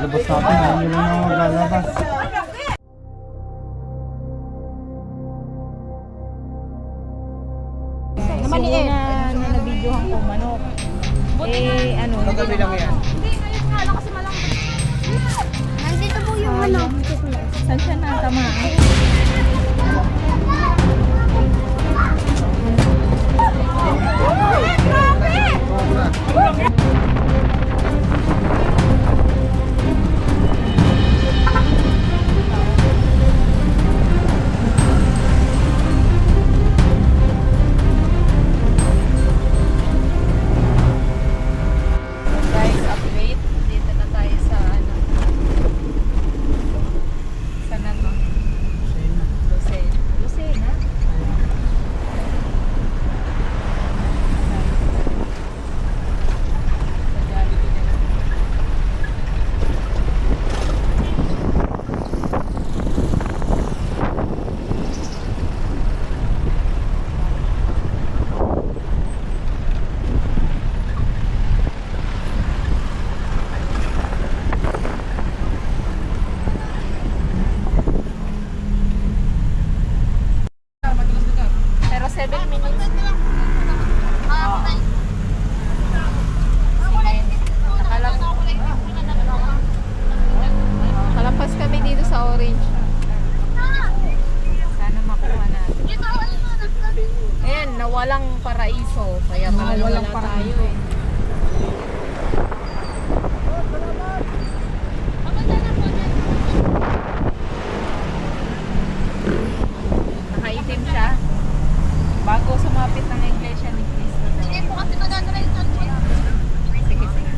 Labas natin, ayaw nyo lang na maglalabas. Maliit. Na nabidyohan ko manok. Eh, ano? Kagabi lang yan. Hindi, ngayon nga lang kasi malambot. Nandito po yung ano. Saan siya natamaan? Guys, update. Dito na tayo sa ano. Sa ano? Lucena. Lucena? Sa Jollibee na lang. Pero 7 minutes. Kalampas kami dito sa Orange. Sana makuha natin. Ayan, nawalang paraiso. Kaya pala nawalang tayo eh. Nakaitim siya. Bago sumapit ng iglesia ni Cristo. Hindi po kasi magagawin ito. Sige, sige.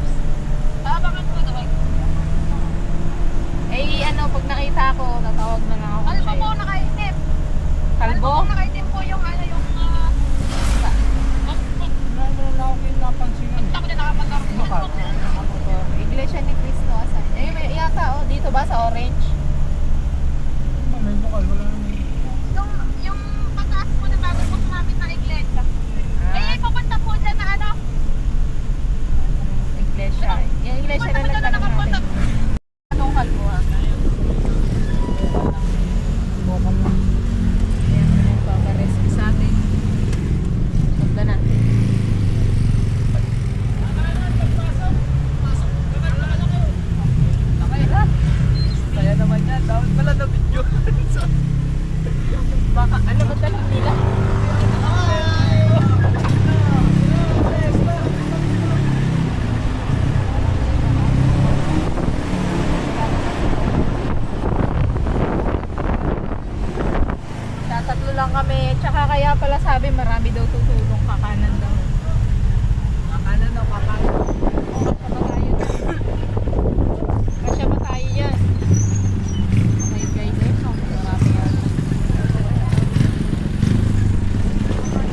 Babakan ko daw. Eh, ano, pag nakita ko, tatawag na lang ako. Ano sa'yo. po nakaitim? Kalbo? Nakaitim po yung ano yung Meron lang ako pinapansinan. ako din nakapag-arap. Iglesia ni Cristo. Asan? Eh, may yata, oh, dito ba sa Orange? May bukal, wala naman. Yung pataas po na bago po sumapit ng iglesia. Eh, papunta po dyan na ano. Iglesia. Yung iglesia na lang tanong natin. Anong kalbo ha? Bukal lang. Ayan, nagpaparescue sa atin. Punta na. Kaya naman yan, dapat pala na video. Baka, ano ba talang nila? Tatatlo lang kami. Tsaka kaya pala sabi marami daw tutulong kakanan daw. Kakanan o kakanan? Kasya ba tayo yan? Okay guys, eh. So, marami yan.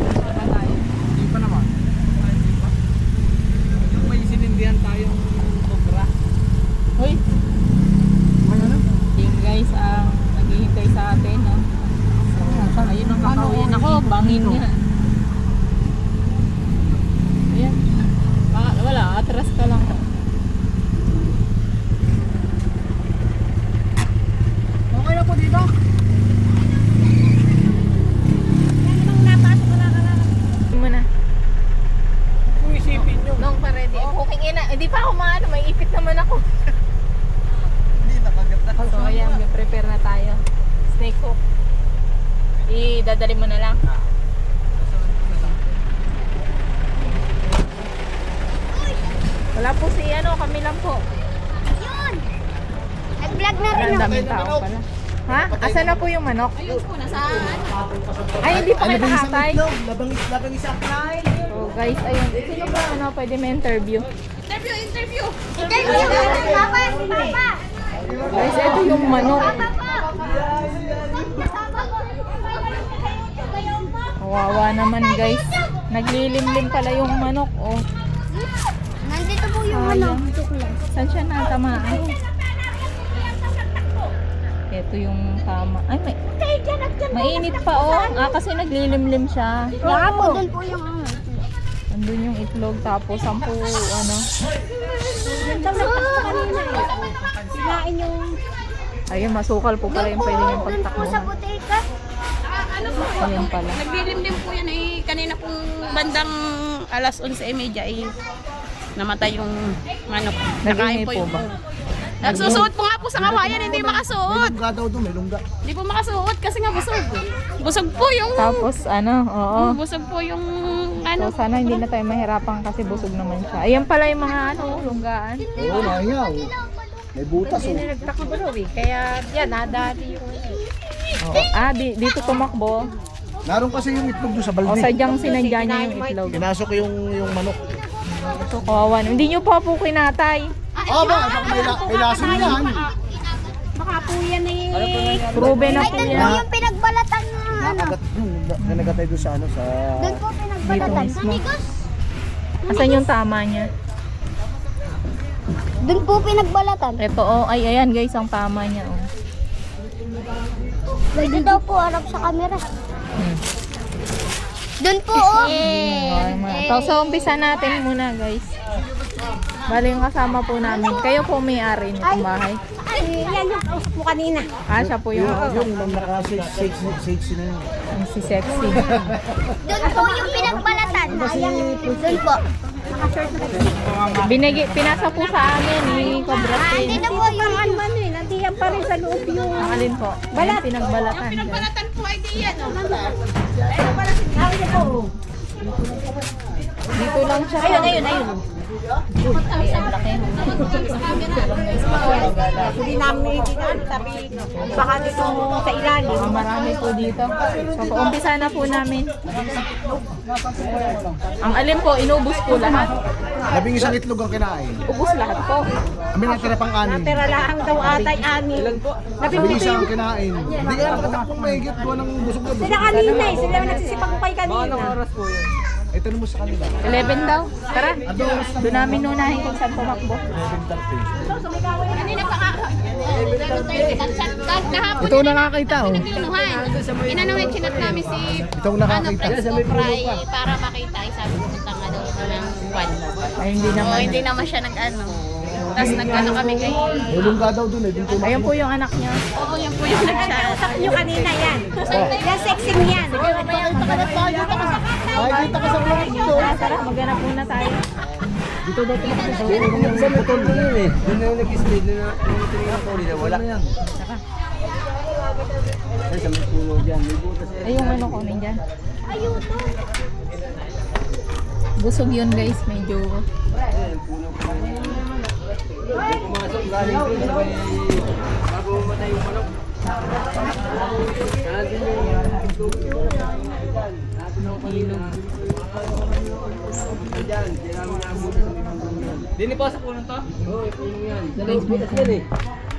Kasya ba tayo? Hindi pa naman. Hindi pa. Yung may sinindihan tayong sobra. Hoy! May ano? Yung guys, ang naghihintay sa atin, no? Ayun ang kakawin ako, bangin niya. Ayan. Wala, atras ka lang. Okay na po dito. Mo na. Kung isipin nyo. Nung pa ready. Cooking ina. Hindi pa ako maano, may ipit naman ako. Hindi, nakagat na. So ayan, may prepare na tayo. Snake hook. Idadali mo na lang. Wala po si ano, kami lang po. Yun! Nag-vlog na rin Ang ako. daming tao pala. Ha? Asan na po yung manok? Ayun po, nasaan? Ay, hindi pa kayo nakakay. Labang isa kay. So guys, ayun. Sino ba ano, pwede may interview? Interview! Papa! Papa! Guys, ito yung manok. Kawawa naman guys. Naglilimlim pala yung manok. Oh. Nandito po yung Sayang. tuklas. Saan siya natamaan? Ito yung tama. Ay, mainit pa oh. Kasi naglilimlim siya. Baka po doon po yung ano. Nandun yung itlog tapos 10 ano. Yung daw nagpas kanina eh. kinain yung... Ayun, masukal po pala yung pwede niyong Doon po sa pagtakbo. butika. Ano po? Ayun pala. Naglilim din po yan eh. Kanina pong bandang alas 11:30 eh. Namatay yung manok. Nag-ingay Nakain po yung ba? Nagsusuot po nga po sa kawayan, hindi makasuot. Lungga daw doon, may lungga. Hindi po makasuot kasi nga busog. Busog po yung... Tapos ano, oo. Busog po yung So sana hindi na tayo mahirapan kasi busog naman siya. Ayan pala yung mga ano, lunggaan. Oo, nahiyaw. May butas oh. Nagtakbo eh. Kaya yan, nadali yung... Oo. Ah, dito tumakbo. Naroon kasi yung itlog doon sa O balde. sadyang sinadya niya yung itlog. Pinasok yung manok. So kawawan. Hindi niyo pa po kinatay. Ah, ba? May lason yan. Baka po yan eh. Proven na po Doon po yan. yung pinagbalatan ng ano. Nakagat yun. Nanagatay doon sa ano, sa... Doon po pinagbalatan. Dito mismo. Asan yung tama niya? Doon po pinagbalatan. Ito oh, ay ayan guys, ang tama niya oh. Pwede daw po harap sa camera. Hmm. Doon po oh. So umpisa natin muna guys. Bali yung kasama po namin. Kayo po may-ari nitong bahay. Ay, yan yung kausap mo kanina. Ah, siya po yung Yung naka-sage na yun. si Sexy. Doon po yung pinagbalatan. Doon po. Pinasa po sa amin ni Cobra Hindi Prince. na po yung ano eh. Nandiyan pa rin sa loob yung... Ang alin po? Balat. Pinagbalatan. Pinagbalatan po ay di yan. Dito lang siya. Ayun. Ay, ang laki. Hindi namin sabi baka dito sa ilalim. Marami po dito. So, umpisa na po namin. Ang alin po, inubos po lahat. 11 itlog ang kinain. Ubus lahat po. Kami natira pang anin. Pero lang daw atay ani. 11 ang kinain. Hindi ka nakatakpong mahigit ko ng busog na busog. Sila kanina eh. Sila nagsisipag kay kanina. Ito mo sa kanila. 11 daw. Tara. Doon namin nunahin kung saan tumakbo. 11:30. Kanina pa nga. Kahapon Ito ang nakakita oh. Pinuhan. Inanuhin, chinat namin si Ito ang nakakita. Prince Copray para makita. Sabi ko, punta nga daw ng kwan. Ay, hindi Oo, naman. hindi naman siya nag-ano. Tapos nag-ano kami kay... May lungga daw doon eh. Dito Ayun po yung anak niya. Oo, yun po yung nag-chat. Yung kanina yan. Yan sexy yan. Makikita ka sa vlog dito. Tara, maghanap muna tayo. Dito daw tumakbo sa yung butol doon yun eh. Doon na yung nag-slide, doon na yung tinignan ko ulit, wala. Tara. Ay, sa may puno dyan, may butas eh. Ay, yung ano ko nandyan. Busog yun guys, medyo. Ayun, puno pa rin. Doon pumasok, galing doon sa may bago mamatay yung manok. Nandun yung tubig. Nandun ako ilog. Diyan, diyan namin naabuti sa may puno yan. Dini pa sa puno to? Oo, puno yan. Dalawang butas yan eh.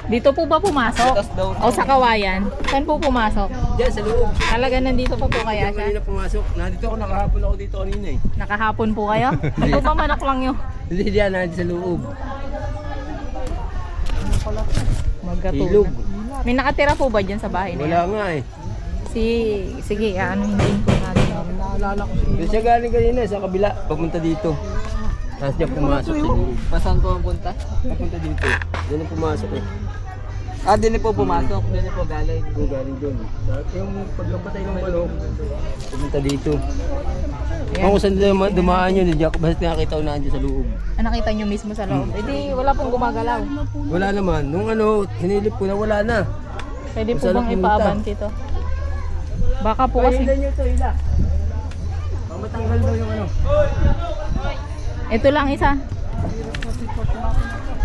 Dito po ba pumasok? O sa kawayan? Saan po pumasok? Diyan, sa loob. Talaga nandito pa po kaya Diyan siya? kanina pumasok. Nandito ako, nakahapon ako dito kanina eh. Nakahapon po kayo? Di po ba manok lang yun? Hindi diyan, nandito sa loob. Magkatulog. Ilog. May nakatira po ba dyan sa bahay na Wala yan? nga eh. Sige, ano hintayin po natin. Doon siya galing kanina sa kabila, papunta dito. Tapos diyan pumasok sa loob. Pasan po ang punta? Papunta dito. Diyan ang pumasok eh. Ah, dini po pumasok. Dini po galing. Oo, galing doon. Yung pagkapatay ng manok, pupunta dito. Kung saan dumaan yun, hindi ako basta nakakita ko na andyan sa loob. Ah, nakita nyo mismo sa loob. Eh di, wala pong gumagalaw. Wala naman. Nung ano, hinilip ko na wala na. Pwede po Masarap bang pumunta. ipaabanti to? Baka po kasi... nyo ito, ila. Pag matanggal daw yung ano. Ito lang isa.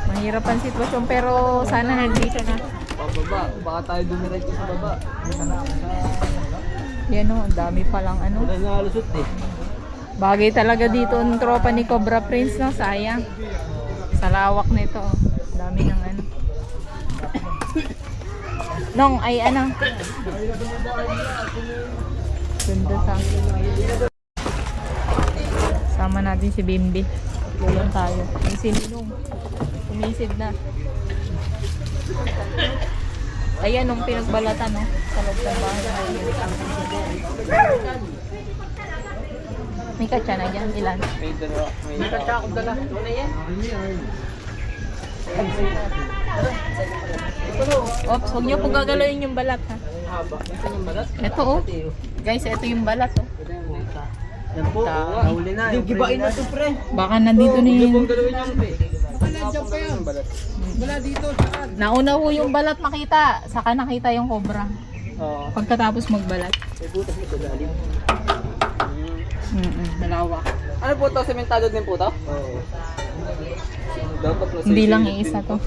Mahirap ang sitwasyon pero sana nandito na. Pababa. Baka tayo dumiretso sa baba. Yan o, ang dami palang ano. Wala na halusot eh. Bagay talaga dito ang tropa ni Cobra Prince, no? Sayang. Sa lawak nito, oh. Dami ng ano. Nong, ay ano. Ganda sa... Sama natin si Bimbi. Tulong tayo. Yung sininong. Sumisid na. Ayan, nung pinagbalatan, no? Sa loob ng bahay. May katsa na dyan. Ilan? May katsakot dala. Doon na yan. Ops, huwag niyo po gagalawin yung balat ha. Ito oh. Guys, ito yung balat oh. Yan po. Nahuli na. Yung gibain na to, pre. Baka nandito na yun. Wala dito, saan? Nauna ho yung balat makita. Saka nakita yung cobra. Oo. Pagkatapos magbalat. Malawak. Ano po to? Sementado din po to? Oo. Hindi lang iisa to.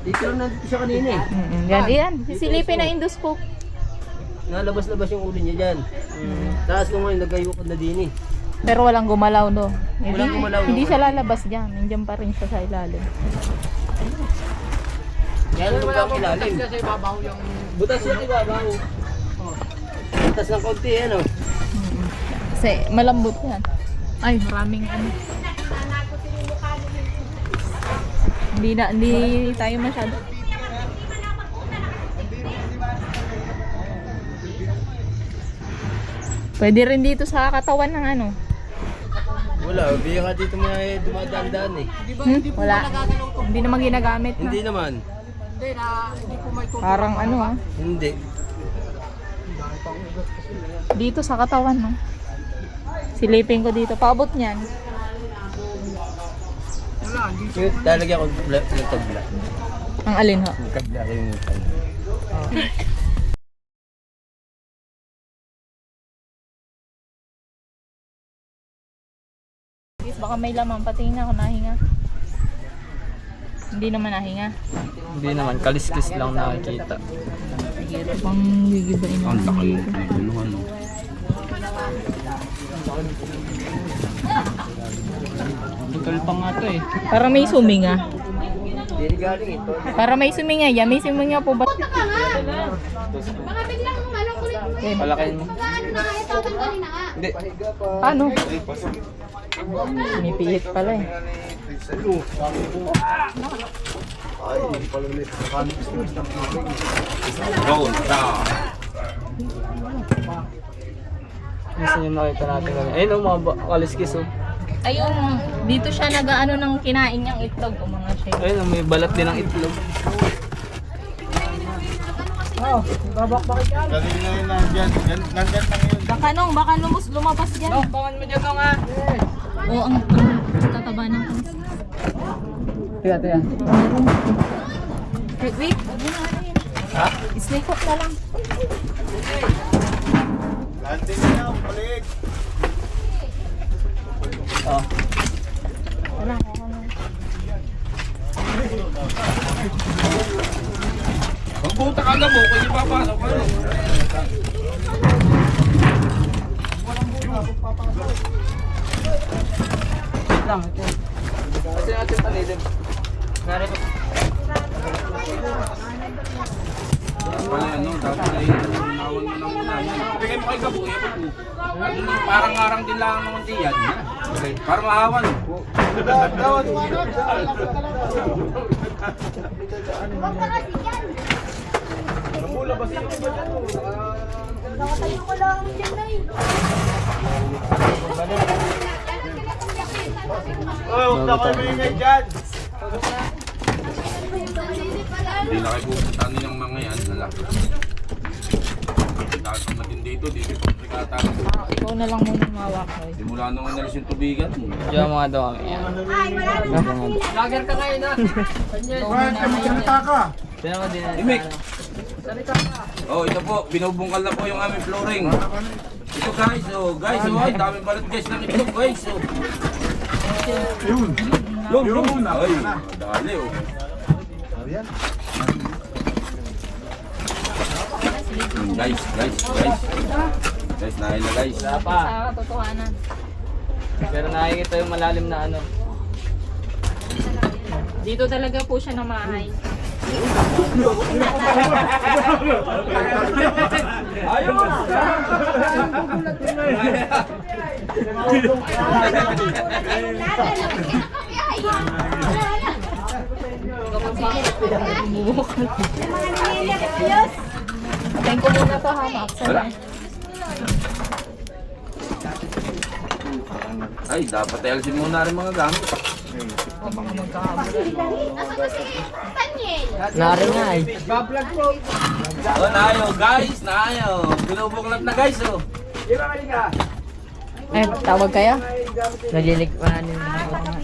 Dito lang nandito siya kanina eh. Yan. Sisilipin na endoscope. Nalabas-labas yung ulo niya dyan. Tapos nung ngayon, nagayukod na din eh. Pero walang gumalaw no. Walang gumalaw, no. Hindi siya lalabas dyan. Nandiyan pa rin siya sa ilalim. Kaya nung ang ilalim. Kasi ibabaw yung... Butas siya, ibabaw. Butas ng konti, ano? Kasi malambot yan. Ay, maraming ano. Hindi tayo masyado. Pwede rin dito sa katawan ng ano. Wala, biya ka dito may dumadaan-daan eh. Wala. Hindi naman ginagamit na. Hindi naman. Parang ano ah. Hindi. Dito sa katawan no. Silipin ko dito. Paabot niyan. Yung talagyan ko ng tabla. Ang alin ho? Yung tabla ko yung tabla. Baka may laman. Patingin ako nahinga. Hindi naman nahinga. Hindi naman, kaliskis lang nakikita. Pang gigibain na. Ang laki ng guluhan no. Bukal pa nga to eh. Para may suminga. Hindi galing ito. Para may suminga. Yan, may suminga po ba? Baka biglang anong kulit mo eh. Palakin mo. Ano na kaya tatanggalin na nga. Hindi. Paano? Pinipilit pala eh. Gusto nyo makita natin kami. Ayun o, mga kaliskis o. Ayun, dito siya nag-ano ng kinain niyang itlog o mga siya. Ayun o, may balat din ng itlog. Baka nung, baka lumabas dyan. No, bawan mo dyan nung ah. Oo, ang tataba ng Tiga, tiga. wait. Ha? Snake hook na lang. Oh. Wala, ako na. Magbuta ka na mo, kung ipapasok ka no. Lang, ito. Kasi natin panilip. Nari ko. Wala ano, dapat ay nawan mo na muna yan. Bigay mo kay Gabo, parang ngarang din lang naman diyan. Okay. Para mahawan. Huwag ka kasi yan. Nakatayo ko lang dyan na eh. Huwag na kayo maingay dyan. Hindi na kayo pupunta nilang mga yan. Lalaki. Dahil pag natin dito komplikata. Ikaw na lang muna mawak. Simula nung inalis yung tubigan. Diyan mga daw kami. Ay, wala naman kasi. Lager ka ngayon ah. Diyan mo din. Imik! Oh, ito po, binubungkal na po yung aming flooring. Ito guys, ay daming balat guys ng itlog guys. Yun. Ay, dali oh. Guys. Guys, nahin na guys. Wala pa. Sa katotohanan. Pero nakikita yung malalim na ano. Dito talaga po siya namahay. Patayin ko muna to ha, Max. Ay, dapat ayalsin muna rin mga gamit. Nasa kasi Daniel. Nari nga eh. Oh, naayaw guys, naayaw. Binubuklat na guys oh. Eh, tawag kayo? Naliligpahan yung mga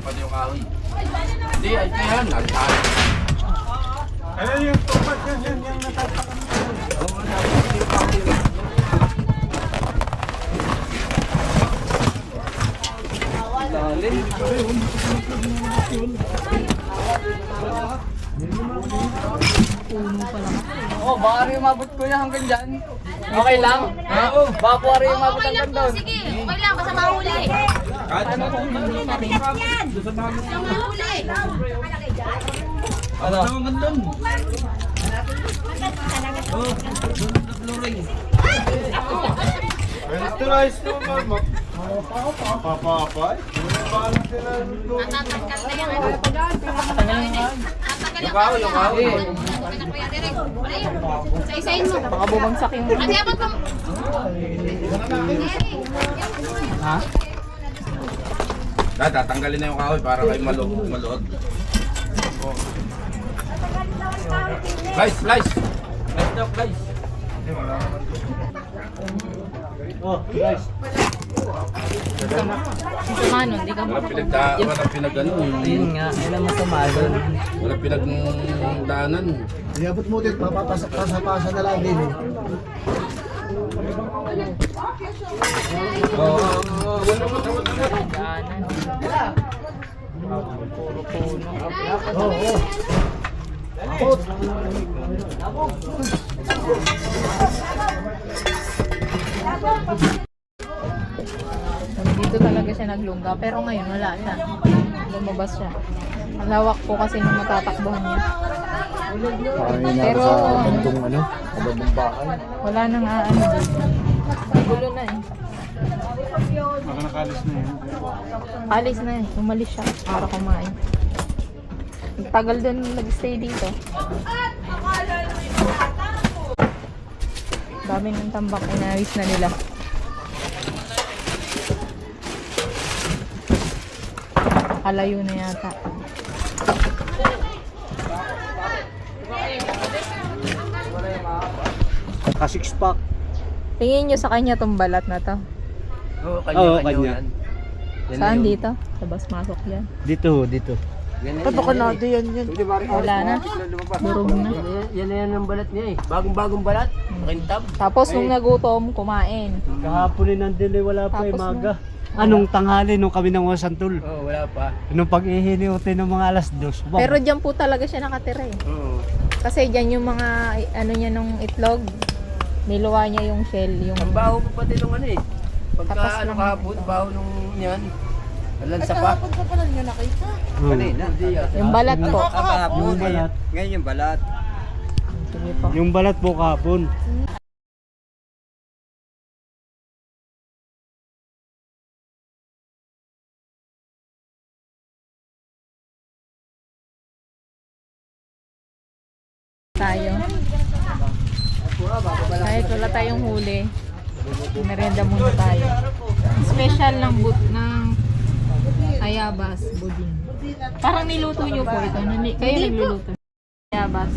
Pwede yung kahoy. Hindi, ay yan. Nagtahan. Oh, baka rin umabot ko yan hanggang dyan. Okay lang? Oo. Baka po rin umabot Okay lang hanggang po, doon. sige. Okay lang, basta mahuli. Kahit ano kung Mahuli. ano? Hanggang doon. Oh, doon na flooring. Natatangkal na yan. Tatangkal Yung kahoy, yung kahoy. Isa-isahin mo. Baka bumagsak yung... Ate, abot mo. Tatanggalin na yung kahoy para kayo maluhod. Guys, guys. Guys, dog, guys. Sama nun, di ka mo. Walang pinag-ano. Yun nga, alam mo sa doon. Walang pinagdaanan. Iabot mo din, papapasa na lang din eh. Oo. Abot. Dito talaga siya naglungga, pero ngayon wala siya. Lumabas siya. Ang lawak po kasi nung matatakbuhan niya. Pero ano, kabandong bahay. wala nang aano dito. Gulo na eh. Alis na eh. Umalis siya para kumain. Tagal din nag-stay dito. Dami ng tambak, inawis na nila. Kalayo na yata. Ka 6 pack. Tingin nyo sa kanya tong balat na to. Oo, kanya. yan. Yan Saan na yung- dito? Labas masok yan. Dito. Yan na Paano ka natin yan? Wala na. Durog na. Yan na yan ang balat niya eh. Bagong-bagong balat. Makintab. Tapos nung nagutom, kumain. Kahapon eh nandili, wala pa Tapos yung maga. Anong tanghali nung kami ng Wasantol? Oo, wala pa. Nung pag-ihiniutin ng mga alas 2. Pero dyan po talaga siya nakatira eh. Oo. Kasi dyan yung mga ano niya nung itlog. Niluwa niya yung shell. Yung... Ang baho pa pati nung ano eh. Tapos Pagka ano nung- kahapon, baho nung yan. Alansa pa. Kanina. Hindi yata. Yung balat po. Yung balat. Ngayon yung balat. Sige po. Yung balat po kahapon. Tayo. Kahit wala tayong huli, merenda muna tayo. Special ng ayabas buding. Parang niluto nyo po ito. Kayo nagluluto. Ayabas.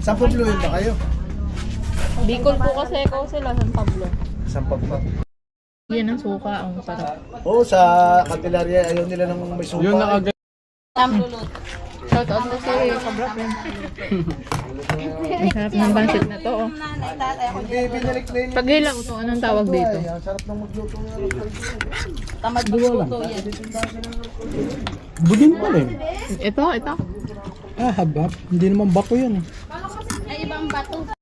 Saan po bluhin ba kayo? Bicol po kasi ikaw sila, San Pablo. Saan pa pa? Yan ang suka, ang sarap. Oo, sa Candelaria, ayaw nila ng may supa. Yung Shout out na si Kabra Friend. Ang sarap ng bansit na to. Oh. Hindi, binalik na yun. Pag hilaw to, anong tawag dito? Ang sarap ng magluto nga. Tamad magluto yan. Buding pa rin. Ito. Ah, habap. Hindi naman bato yan eh. Ay, ibang bato.